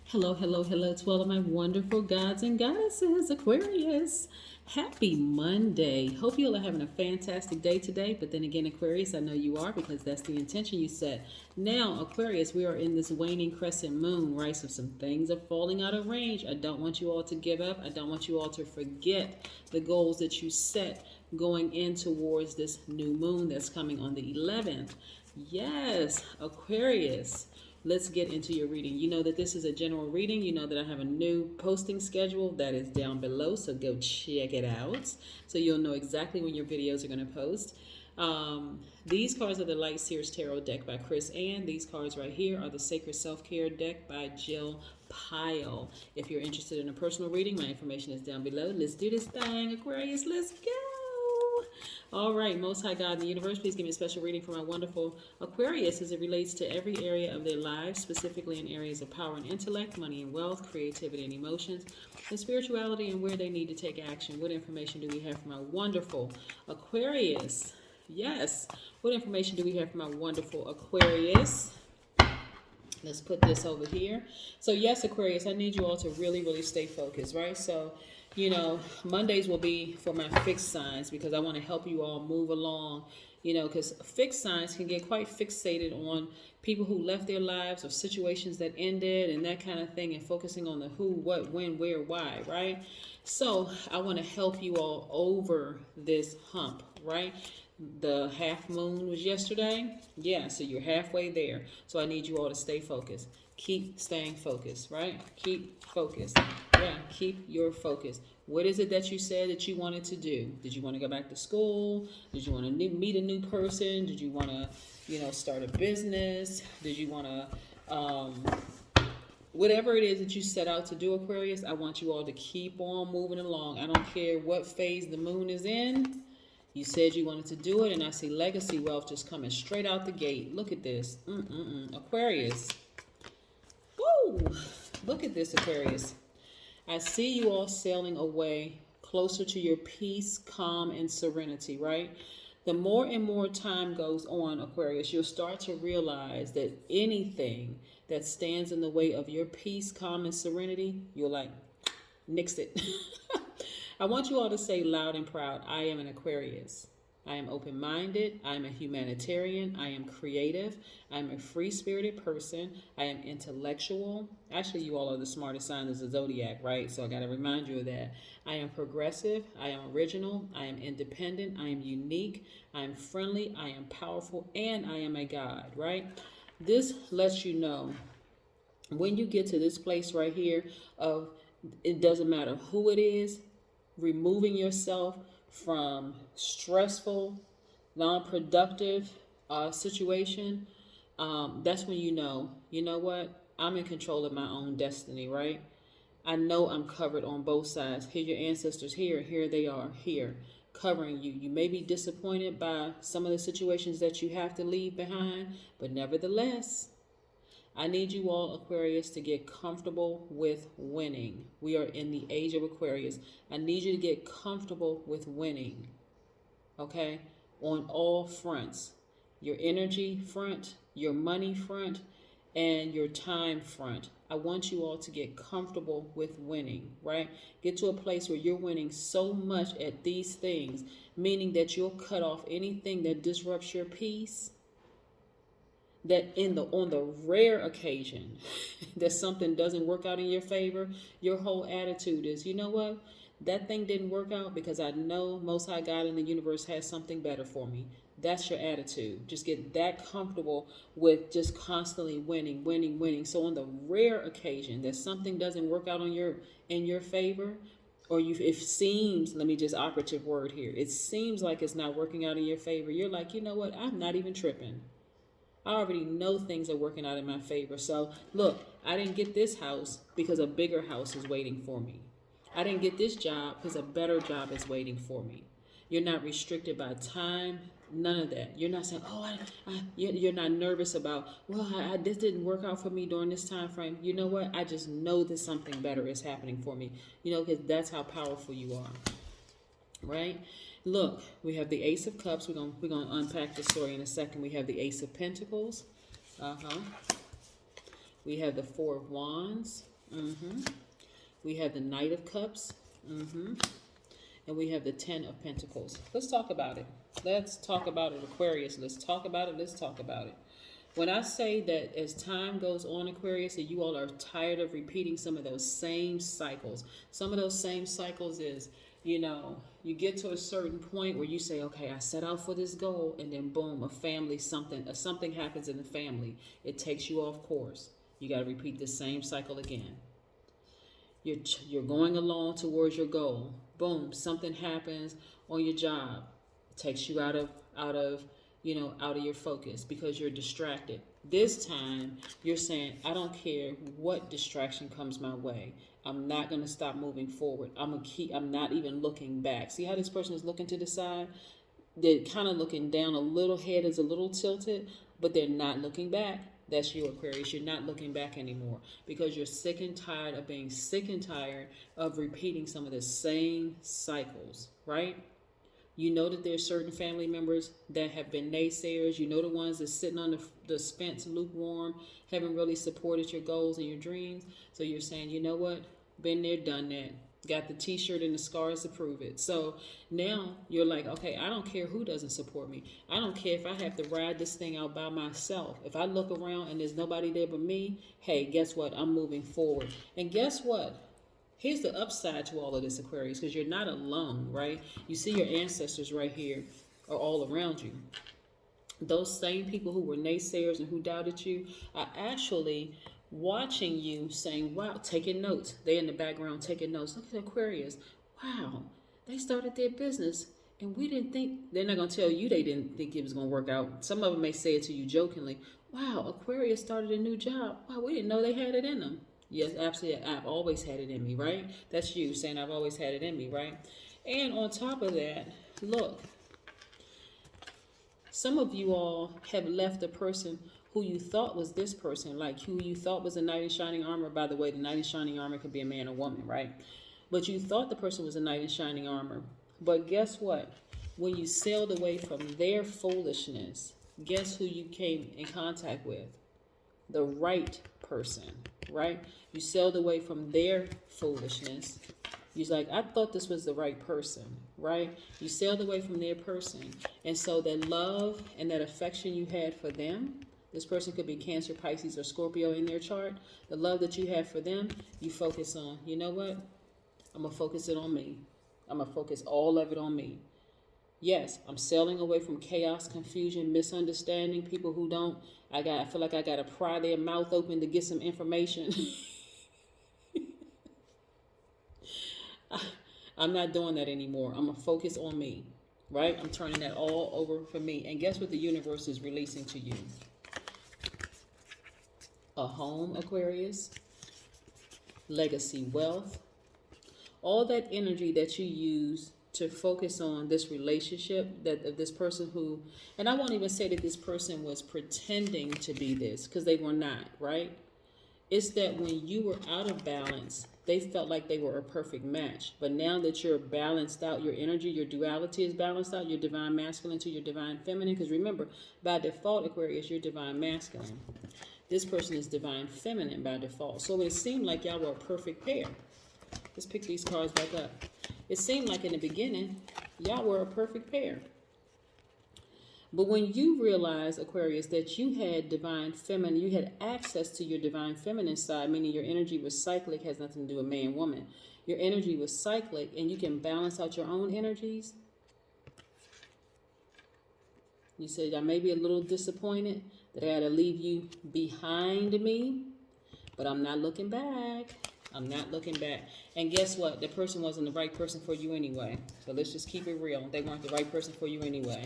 Hello, hello, hello to all of my wonderful gods and goddesses, Aquarius. Happy Monday. Hope you all are having a fantastic day today. But then again, Aquarius, I know you are because that's the intention you set. Now, Aquarius, we are in this waning crescent moon, right? So some things are falling out of range. I don't want you all to give up. I don't want you all to forget the goals that you set going in towards this new moon that's coming on the 11th. Yes, Aquarius. Let's get into your reading. You know that this is a general reading. You know that I have a new posting schedule that is down below, so go check it out so you'll know exactly when your videos are going to post. These cards are the Light Seers Tarot deck by Chris Ann. These cards right here are the Sacred Self-Care deck by Jill Pyle. If you're interested in a personal reading, my information is down below. Let's do this thing, Aquarius. Let's go. All right, Most High God in the universe, please give me a special reading for my wonderful Aquarius as it relates to every area of their lives, specifically in areas of power and intellect, money and wealth, creativity and emotions, and spirituality, and where they need to take action. What information do we have for my wonderful Aquarius? Yes, what information do we have for my wonderful Aquarius? Let's put this over here. So yes, Aquarius, I need you all to really, really stay focused, right? So, you know, Mondays will be for my fixed signs because I want to help you all move along, you know, because fixed signs can get quite fixated on people who left their lives or situations that ended and that kind of thing, and focusing on the who, what, when, where, why, right? So I want to help you all over this hump, right? The half moon was yesterday. Yeah, so you're halfway there. So I need you all to stay focused. Keep staying focused, right? Keep focused. Yeah, keep your focus. What is it that you said that you wanted to do? Did you want to go back to school? Did you want to meet a new person? Did you want to, start a business? Did you want to, whatever it is that you set out to do, Aquarius, I want you all to keep on moving along. I don't care what phase the moon is in. You said you wanted to do it, and I see legacy wealth just coming straight out the gate. Look at this. Aquarius. Woo! Look at this, Aquarius. I see you all sailing away closer to your peace, calm, and serenity, right? The more and more time goes on, Aquarius, you'll start to realize that anything that stands in the way of your peace, calm, and serenity, you'll nix it. I want you all to say loud and proud, I am an Aquarius. I am open-minded. I am a humanitarian. I am creative. I am a free-spirited person. I am intellectual. Actually, you all are the smartest sign of the Zodiac, right? So I got to remind you of that. I am progressive. I am original. I am independent. I am unique. I am friendly. I am powerful. And I am a God, right? This lets you know when you get to this place right here of it doesn't matter who it is, removing yourself from stressful, non-productive situation, that's when you know what? I'm in control of my own destiny, right? I know I'm covered on both sides. Here, your ancestors here they are here, covering you. You may be disappointed by some of the situations that you have to leave behind, but nevertheless, I need you all, Aquarius, to get comfortable with winning. We are in the age of Aquarius. I need you to get comfortable with winning, okay? On all fronts. Your energy front, your money front, and your time front. I want you all to get comfortable with winning, right? Get to a place where you're winning so much at these things, meaning that you'll cut off anything that disrupts your peace, that on the rare occasion that something doesn't work out in your favor, your whole attitude is, you know what? That thing didn't work out because I know Most High God in the universe has something better for me. That's your attitude. Just get that comfortable with just constantly winning, winning, winning. So on the rare occasion that something doesn't work out in your favor, or it seems, let me just operative word here, it seems like it's not working out in your favor, you're like, you know what? I'm not even tripping. I already know things are working out in my favor. So look, I didn't get this house because a bigger house is waiting for me. I didn't get this job because a better job is waiting for me. You're not restricted by time, none of that. You're not saying, oh, you're not nervous about, well, this didn't work out for me during this time frame. You know what? I just know that something better is happening for me, because that's how powerful you are. Right? Look, we have the Ace of Cups. We're gonna unpack the story in a second. We have the Ace of Pentacles. We have the Four of Wands. Mm-hmm. We have the Knight of Cups. Mm-hmm. And we have the Ten of Pentacles. Let's talk about it. Let's talk about it, Aquarius. Let's talk about it. Let's talk about it. When I say that as time goes on, Aquarius, that you all are tired of repeating some of those same cycles. Some of those same cycles is, you get to a certain point where you say, okay, I set out for this goal, and then boom, something happens in the family. It takes you off course. You got to repeat the same cycle again. You're going along towards your goal. Boom, something happens on your job. It takes you out of your focus because you're distracted. This time you're saying, I don't care what distraction comes my way. I'm not going to stop moving forward. I'm not even looking back. See how this person is looking to the side? They're kind of looking down, a little head is a little tilted, but they're not looking back. That's you, Aquarius. You're not looking back anymore because you're sick and tired of being sick and tired of repeating some of the same cycles, right? You know that there's certain family members that have been naysayers. You know the ones that's sitting on the fence, lukewarm, haven't really supported your goals and your dreams. So you're saying, you know what? Been there, done that. Got the t-shirt and the scars to prove it. So now you're like, okay, I don't care who doesn't support me. I don't care if I have to ride this thing out by myself. If I look around and there's nobody there but me, hey, guess what? I'm moving forward. And guess what? Here's the upside to all of this, Aquarius, because you're not alone, right? You see your ancestors right here are all around you. Those same people who were naysayers and who doubted you are actually watching you saying, wow, taking notes. They're in the background taking notes. Look at Aquarius. Wow, they started their business and we didn't think, they're not going to tell you they didn't think it was going to work out. Some of them may say it to you jokingly. Wow, Aquarius started a new job. Wow, we didn't know they had it in them. Yes, absolutely. I've always had it in me, right? That's you saying I've always had it in me, right? And on top of that, look, some of you all have left a person who you thought was this person, like who you thought was a knight in shining armor. By the way, the knight in shining armor could be a man or woman, right? But you thought the person was a knight in shining armor. But guess what? When you sailed away from their foolishness, guess who you came in contact with? The right person, right? You sailed away from their foolishness. You're like, I thought this was the right person, right? You sailed away from their person. And so that love and that affection you had for them, this person could be Cancer, Pisces, or Scorpio in their chart. The love that you have for them, you focus on, you know what? I'm going to focus it on me. I'm going to focus all of it on me. Yes, I'm sailing away from chaos, confusion, misunderstanding, people who don't. I feel like I got to pry their mouth open to get some information. I'm not doing that anymore. I'm going to focus on me, right? I'm turning that all over for me. And guess what the universe is releasing to you? A home, Aquarius, legacy wealth, all that energy that you use to focus on this relationship that this person who, and I won't even say that this person was pretending to be this because they were not, right? It's that when you were out of balance, they felt like they were a perfect match. But now that you're balanced out, your energy, your duality is balanced out, your divine masculine to your divine feminine. Because remember, by default, Aquarius, you're divine masculine. This person is divine feminine by default. So it seemed like y'all were a perfect pair. Let's pick these cards back up. It seemed like in the beginning, y'all were a perfect pair. But when you realize, Aquarius, that you had divine feminine, you had access to your divine feminine side, meaning your energy was cyclic, has nothing to do with man, woman. Your energy was cyclic, and you can balance out your own energies. You said, I may be a little disappointed that I had to leave you behind me, but I'm not looking back. I'm not looking back. And guess what? The person wasn't the right person for you anyway. So let's just keep it real. They weren't the right person for you anyway.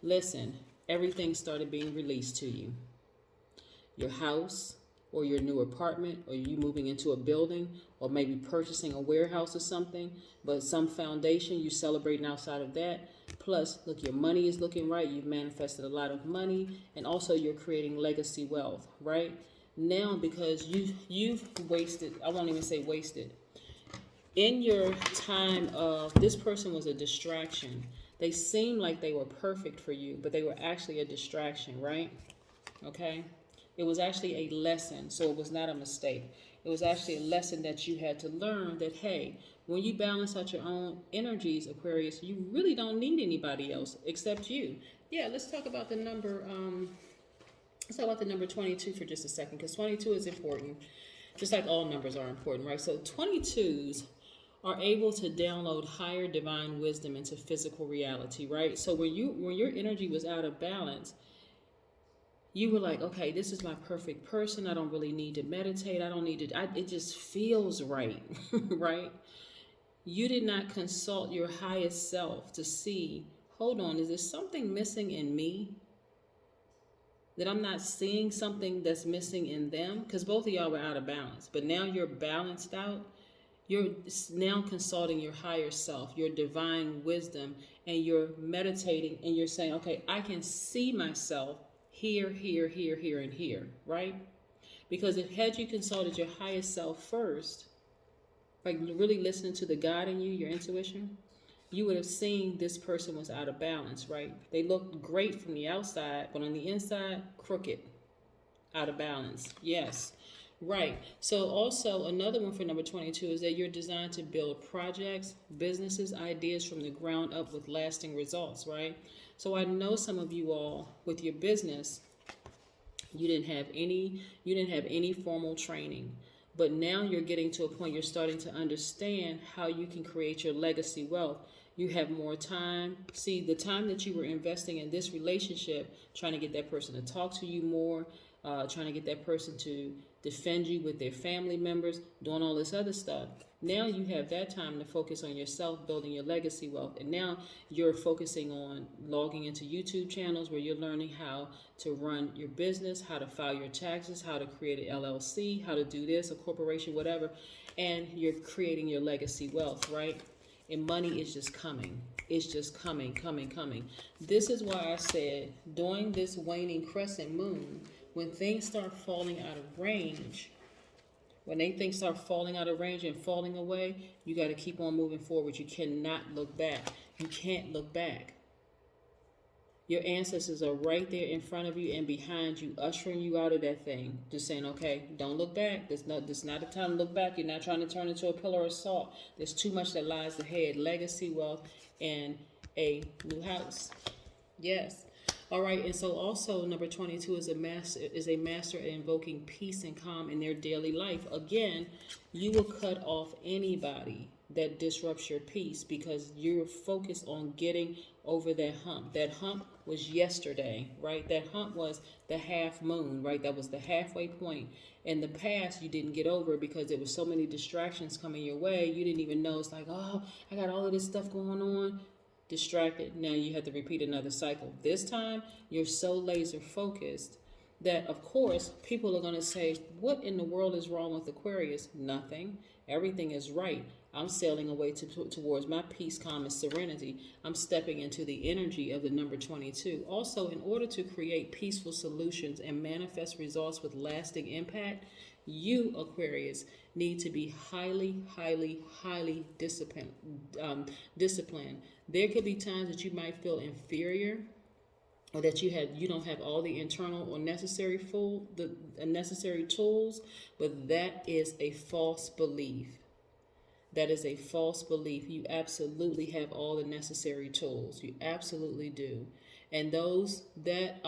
Listen, everything started being released to you. Your house or your new apartment, or you moving into a building, or maybe purchasing a warehouse or something, but some foundation, you celebrating outside of that. Plus, look, your money is looking right. You've manifested a lot of money, and also you're creating legacy wealth, right? Now, because you've wasted, I won't even say wasted, in your time of, this person was a distraction. They seemed like they were perfect for you, but they were actually a distraction, right? Okay? It was actually a lesson, so it was not a mistake. It was actually a lesson that you had to learn that, hey, when you balance out your own energies, Aquarius, you really don't need anybody else except you. Yeah, let's talk about the number. Let's talk about the number 22 for just a second, because 22 is important, just like all numbers are important, right? So 22s are able to download higher divine wisdom into physical reality, right? So when your energy was out of balance, you were like, okay, this is my perfect person. I don't really need to meditate. I don't need to. It just feels right, right? You did not consult your highest self to see, hold on, is there something missing in me? That I'm not seeing something that's missing in them? Because both of y'all were out of balance. But now you're balanced out. You're now consulting your higher self, your divine wisdom, and you're meditating and you're saying, okay, I can see myself here, here, here, here, and here, right? Because if had you consulted your highest self first, like really listening to the God in you, your intuition, you would have seen this person was out of balance, right? They looked great from the outside, but on the inside, crooked, out of balance. Yes, right. So also another one for number 22 is that you're designed to build projects, businesses, ideas from the ground up with lasting results, right? So I know some of you all with your business, you didn't have any formal training. But now you're getting to a point you're starting to understand how you can create your legacy wealth. You have more time. See, the time that you were investing in this relationship, trying to get that person to talk to you more, trying to get that person to defend you with their family members, doing all this other stuff. Now you have that time to focus on yourself, building your legacy wealth. And now you're focusing on logging into YouTube channels where you're learning how to run your business, how to file your taxes, how to create an LLC, how to do this, a corporation, whatever. And you're creating your legacy wealth, right? And money is just coming. It's just coming, coming, coming. This is why I said during this waning crescent moon, when things start falling out of range, things start falling out of range and falling away, you got to keep on moving forward. You cannot look back. You can't look back. Your ancestors are right there in front of you and behind you, ushering you out of that thing. Just saying, okay, don't look back. This not the time to look back. You're not trying to turn into a pillar of salt. There's too much that lies ahead. Legacy, wealth, and a new house. Yes. All right, and so also number 22 is a master at invoking peace and calm in their daily life. Again, you will cut off anybody that disrupts your peace because you're focused on getting over that hump. That hump was yesterday, right? That hump was the half moon, right? That was the halfway point. In the past, you didn't get over it because there was so many distractions coming your way. You didn't even know. It's like, oh, I got all of this stuff going on. Distracted. Now you have to repeat another cycle. This time, you're so laser focused that, of course, people are going to say, what in the world is wrong with Aquarius? Nothing. Everything is right. I'm sailing away towards my peace, calm, and serenity. I'm stepping into the energy of the number 22. Also, in order to create peaceful solutions and manifest results with lasting impact, you, Aquarius, need to be highly, highly, highly disciplined. There could be times that you might feel inferior, or that you don't have all the internal or necessary tools, but that is a false belief. That is a false belief. You absolutely have all the necessary tools. You absolutely do. And those that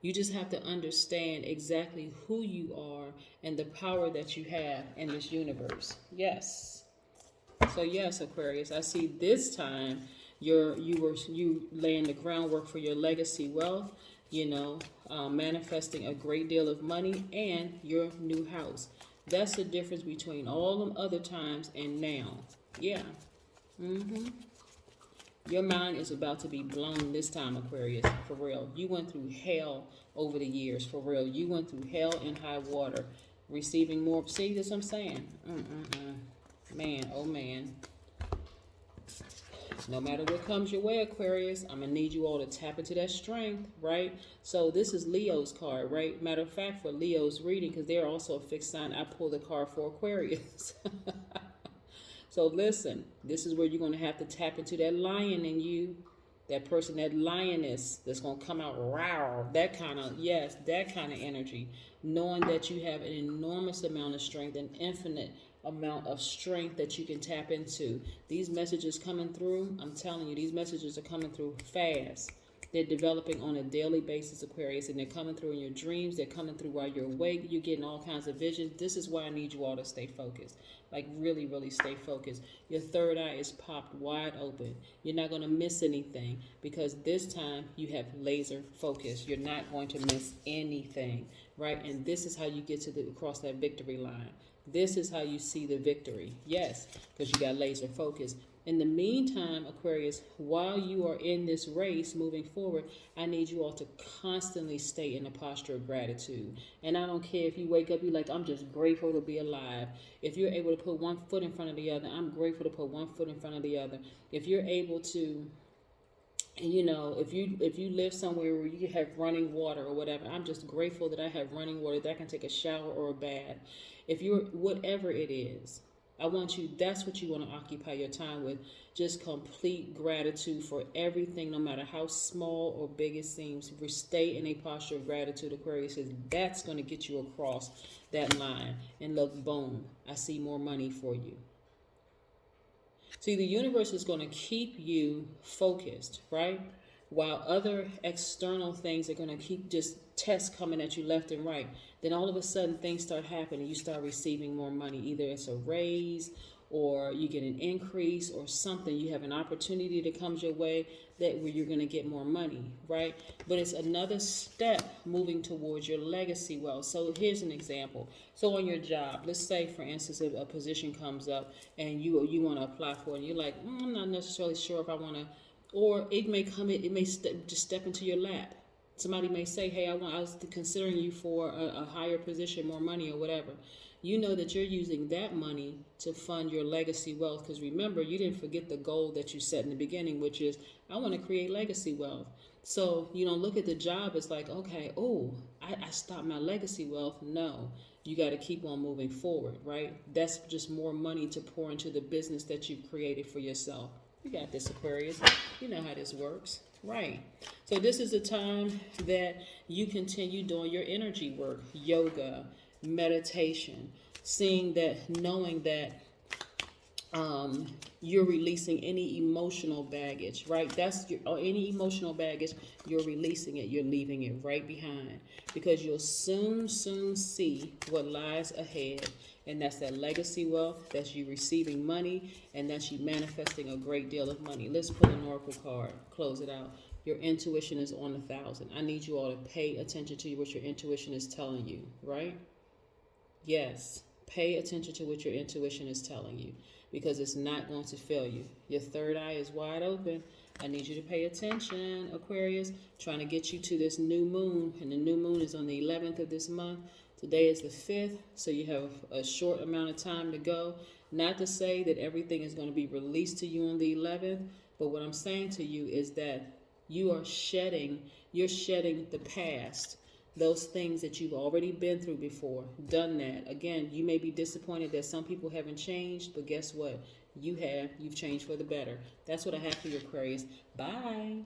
you just have to understand exactly who you are and the power that you have in this universe. Yes. So yes, Aquarius, I see this time you laying the groundwork for your legacy wealth, manifesting a great deal of money and your new house. That's the difference between all them other times and now. Yeah. Your mind is about to be blown this time, Aquarius, for real. You went through hell over the years, for real. You went through hell and high water, receiving more. See, that's what I'm saying. Man, oh man. No matter what comes your way, Aquarius, I'm going to need you all to tap into that strength, right? So this is Leo's card, right? Matter of fact, for Leo's reading, because they're also a fixed sign, I pulled a card for Aquarius. So listen, this is where you're going to have to tap into that lion in you, That person, that lioness that's going to come out raw, that kind of, yes, that kind of energy. Knowing that you have an enormous amount of strength, an infinite amount of strength that you can tap into. These messages coming through, I'm telling you, these messages are coming through fast. They're developing on a daily basis, Aquarius, and they're coming through in your dreams. They're coming through while you're awake. You're getting all kinds of visions. This is why I need you all to stay focused. Like really, really stay focused. Your third eye is popped wide open. You're not going to miss anything because this time you have laser focus. You're not going to miss anything, right? And this is how you get to across that victory line. This is how you see the victory. Yes, because you got laser focus. In the meantime, Aquarius, while you are in this race moving forward, I need you all to constantly stay in a posture of gratitude. And I don't care if you wake up, you're like, I'm just grateful to be alive. If you're able to put one foot in front of the other, I'm grateful to put one foot in front of the other. If you're able to, and you know, if you live somewhere where you have running water or whatever, I'm just grateful that I have running water, that I can take a shower or a bath. If you're, whatever it is, I want you, that's what you want to occupy your time with. Just complete gratitude for everything, no matter how small or big it seems. Stay in a posture of gratitude, Aquarius, because that's going to get you across that line. And look, boom, I see more money for you. See, the universe is going to keep you focused, right? While other external things are going to keep just tests coming at you left and right. Then all of a sudden things start happening. You start receiving more money. Either it's a raise or you get an increase or something. You have an opportunity that comes your way that where you're going to get more money, right? But it's another step moving towards your legacy wealth. So here's an example. So on your job, let's say, for instance, if a position comes up and you want to apply for it, and you're like, I'm not necessarily sure if I want to, or it may come in, it may just step into your lap. Somebody may say, hey, I was considering you for a higher position, more money or whatever. You know that you're using that money to fund your legacy wealth. Because remember, you didn't forget the goal that you set in the beginning, which is, I want to create legacy wealth. So you don't look at the job as like, okay, oh, I stopped my legacy wealth. No, you got to keep on moving forward, right? That's just more money to pour into the business that you've created for yourself. You got this, Aquarius. You know how this works. Right. So this is a time that you continue doing your energy work, yoga, meditation, seeing that, knowing that you're releasing any emotional baggage, right? That's your, or any emotional baggage, you're releasing it, you're leaving it right behind, because you'll soon see what lies ahead. And that's that legacy wealth, that's you receiving money, and that's you manifesting a great deal of money. Let's pull an oracle card, close it out. Your intuition is on 1,000. I need you all to pay attention to what your intuition is telling you, right? Yes, pay attention to what your intuition is telling you, because it's not going to fail you. Your third eye is wide open. I need you to pay attention, Aquarius. Trying to get you to this new moon, and the new moon is on the 11th of this month. Today is the 5th, so you have a short amount of time to go. Not to say that everything is going to be released to you on the 11th, but what I'm saying to you is that you're shedding the past, those things that you've already been through before, done that. Again, you may be disappointed that some people haven't changed, but guess what? You have. You've changed for the better. That's what I have for you, Aquarius. Bye.